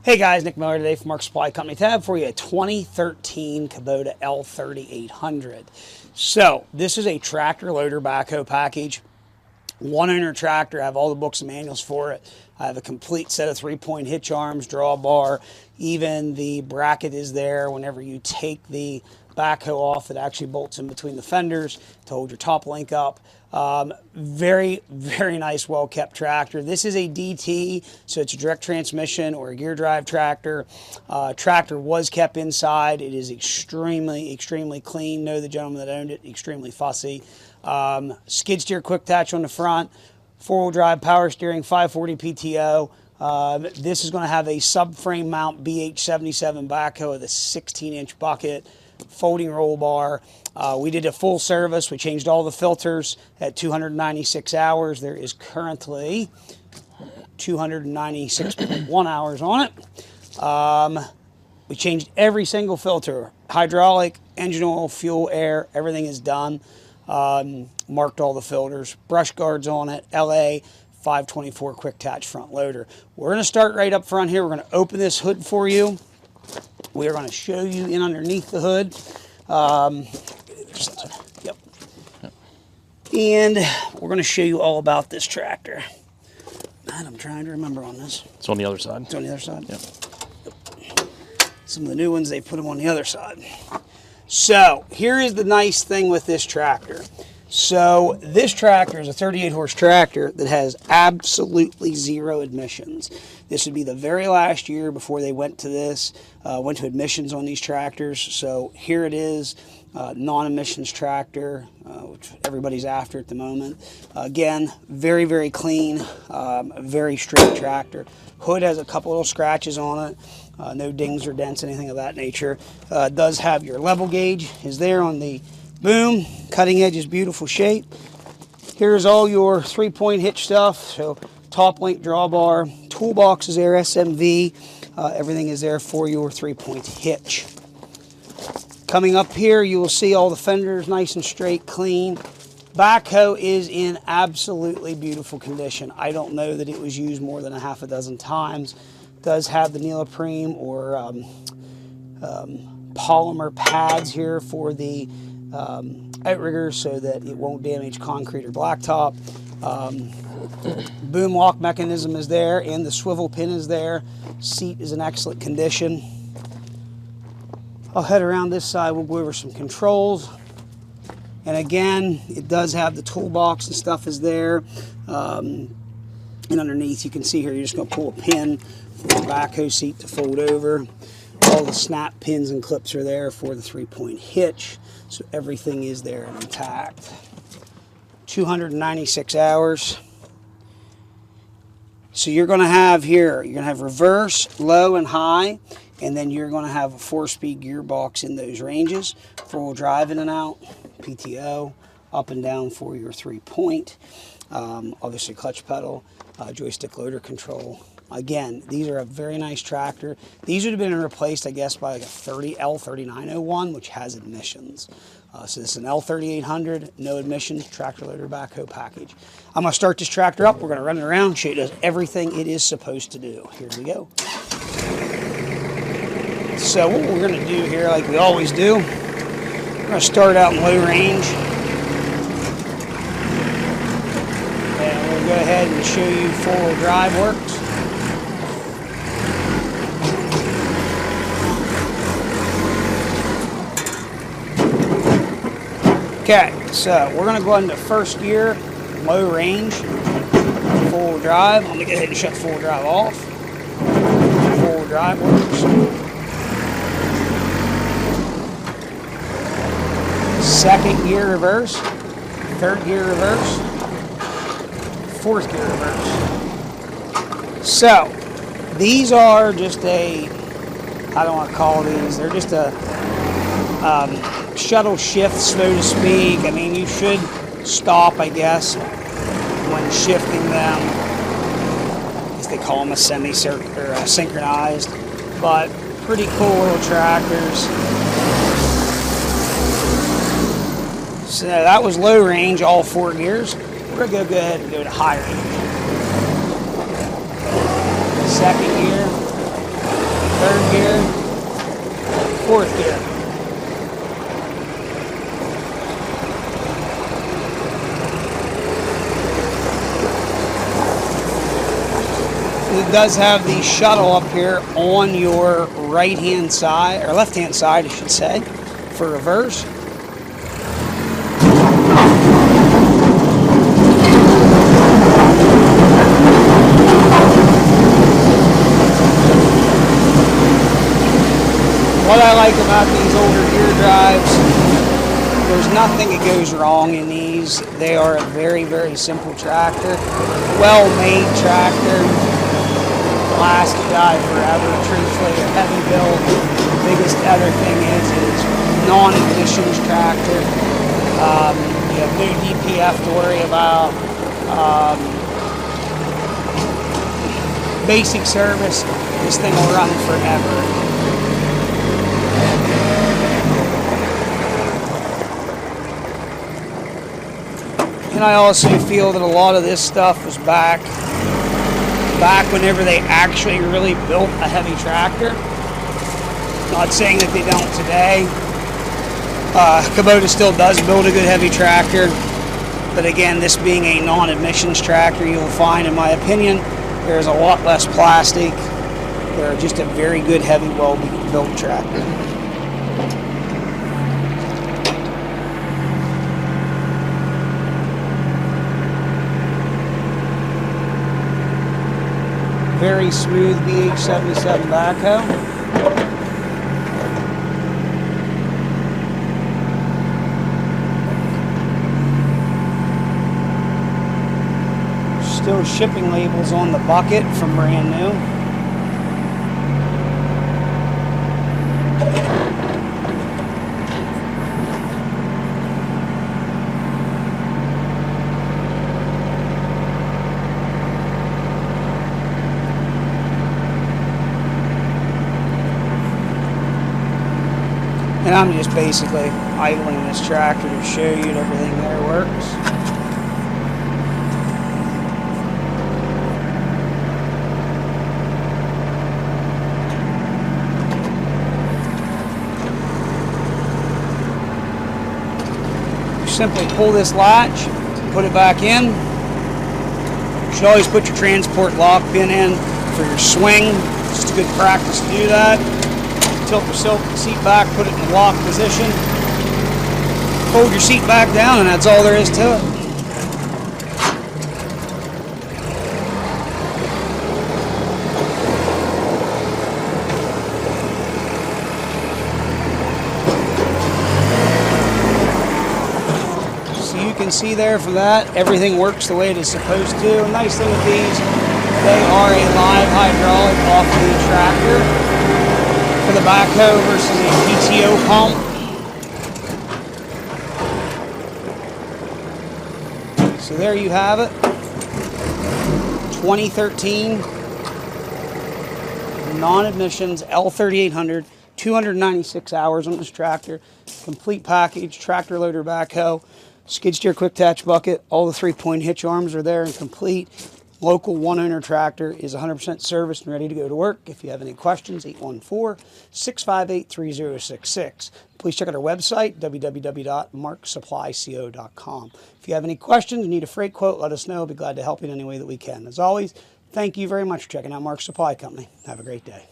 Hey guys, Nick Miller today from Mark Supply Company. Tab for you a 2013 Kubota L3800. So this is a tractor loader backhoe package. One owner tractor. I have all the books and manuals for it. I have a complete set of 3-point hitch arms, drawbar. Even the bracket is there whenever you take the backhoe off. It actually bolts in between the fenders to hold your top link up. Very, very nice, well-kept tractor. This is a DT, so it's a direct transmission or a gear drive tractor. Tractor was kept inside. It is extremely, extremely clean. Know the gentleman that owned it, extremely fussy. Skid steer quick attach on the front, 4-wheel drive power steering, 540 PTO. This is going to have a subframe mount BH77 backhoe with a 16-inch bucket, folding roll bar. We did a full service. We changed all the filters at 296 hours. There is currently 296.1 hours on it. We changed every single filter, hydraulic, engine oil, fuel, air, everything is done. Marked all the filters, brush guards on it, LA 524 quick attach front loader. We're going to start right up front here. We're going to open this hood for you. We are going to show you in underneath the hood. Yep. And we're going to show you all about this tractor. Man, I'm trying to remember on this. It's on the other side. It's on the other side? Yep. Some of the new ones, they put them on the other side. So here is the nice thing with this tractor. So this tractor is a 38 horse tractor that has absolutely zero emissions. This would be the very last year before they went to this, went to emissions on these tractors. So here it is, non-emissions tractor, which everybody's after at the moment. Again, very, very clean, very straight tractor. Hood has a couple little scratches on it. No dings or dents, anything of that nature. Does have your level gauge, is there on the boom. Cutting edge is beautiful shape. Here's all your 3-point hitch stuff. So top link drawbar, toolbox is there, SMV. Everything is there for your 3-point hitch. Coming up here, you will see all the fenders nice and straight, clean. Backhoe is in absolutely beautiful condition. I don't know that it was used more than a half a dozen times. Does have the neoprene or polymer pads here for the outriggers so that it won't damage concrete or blacktop. Boom lock mechanism is there and the swivel pin is there. Seat is in excellent condition. I'll head around this side. We'll go over some controls. And again, it does have the toolbox and stuff is there. And underneath, you can see here, you're just going to pull a pin for the backhoe seat to fold over. All the snap pins and clips are there for the 3-point hitch. So everything is there and intact. 296 hours. So you're going to have here, you're going to have reverse, low, and high. And then you're going to have a 4-speed gearbox in those ranges. 4-wheel drive in and out, PTO, up and down for your 3-point. Obviously clutch pedal, joystick loader control. Again, these are a very nice tractor. These would have been replaced, I guess, by like a L3900D, which has emissions. So this is an L3800, no emissions, tractor loader backhoe package. I'm going to start this tractor up. We're going to run it around, show you it does everything it is supposed to do. Here we go. So what we're going to do here, like we always do, we're going to start out in low range. And we'll go ahead and show you 4-wheel drive works. Okay, so we're going to go into first gear, low range, 4-wheel drive. I'm going to go ahead and shut 4-wheel drive off. 4-wheel drive works. Second gear reverse, third gear reverse, fourth gear reverse. So these are just I don't want to call these, they're just a shuttle shift, so to speak. I mean, you should stop, I guess, when shifting them. I guess they call them a synchronized, but pretty cool little tractors. So that was low range, all 4 gears. We're going to go ahead and go to high range. Second gear, third gear, fourth gear. It does have the shuttle up here on your right-hand side, or left-hand side, I should say, for reverse. What I like about these older gear drives, there's nothing that goes wrong in these. They are a very, very simple tractor, well-made tractor. Last guy forever, truthfully, a heavy build. The biggest other thing is non-emissions tractor. You have no DPF to worry about. Basic service, this thing will run forever. And I also feel that a lot of this stuff was back whenever they actually really built a heavy tractor. Not saying that they don't today. Kubota still does build a good heavy tractor, but again, this being a non-emissions tractor, you'll find, in my opinion, there's a lot less plastic. They're just a very good, heavy, well-built tractor. Very smooth BH77 backhoe. Still shipping labels on the bucket from brand new. And I'm just basically idling this tractor to show you that everything there works. You simply pull this latch, put it back in. You should always put your transport lock pin in for your swing. It's just a good practice to do that. Tilt your seat back, put it in the lock position, fold your seat back down, and that's all there is to it. So you can see there for that, everything works the way it is supposed to. The nice thing with these, they are a live hydraulic off-lead tractor. For the backhoe versus a PTO pump. So there you have it. 2013 non-emissions L3800, 296 hours on this tractor. Complete package, tractor loader backhoe, skid steer quick attach bucket. All the 3-point hitch arms are there and complete. Local one-owner tractor is 100% serviced and ready to go to work. If you have any questions, 814-658-3066. Please check out our website, www.marksupplyco.com. If you have any questions, need a freight quote, let us know. We'll be glad to help you in any way that we can. As always, thank you very much for checking out Mark Supply Company. Have a great day.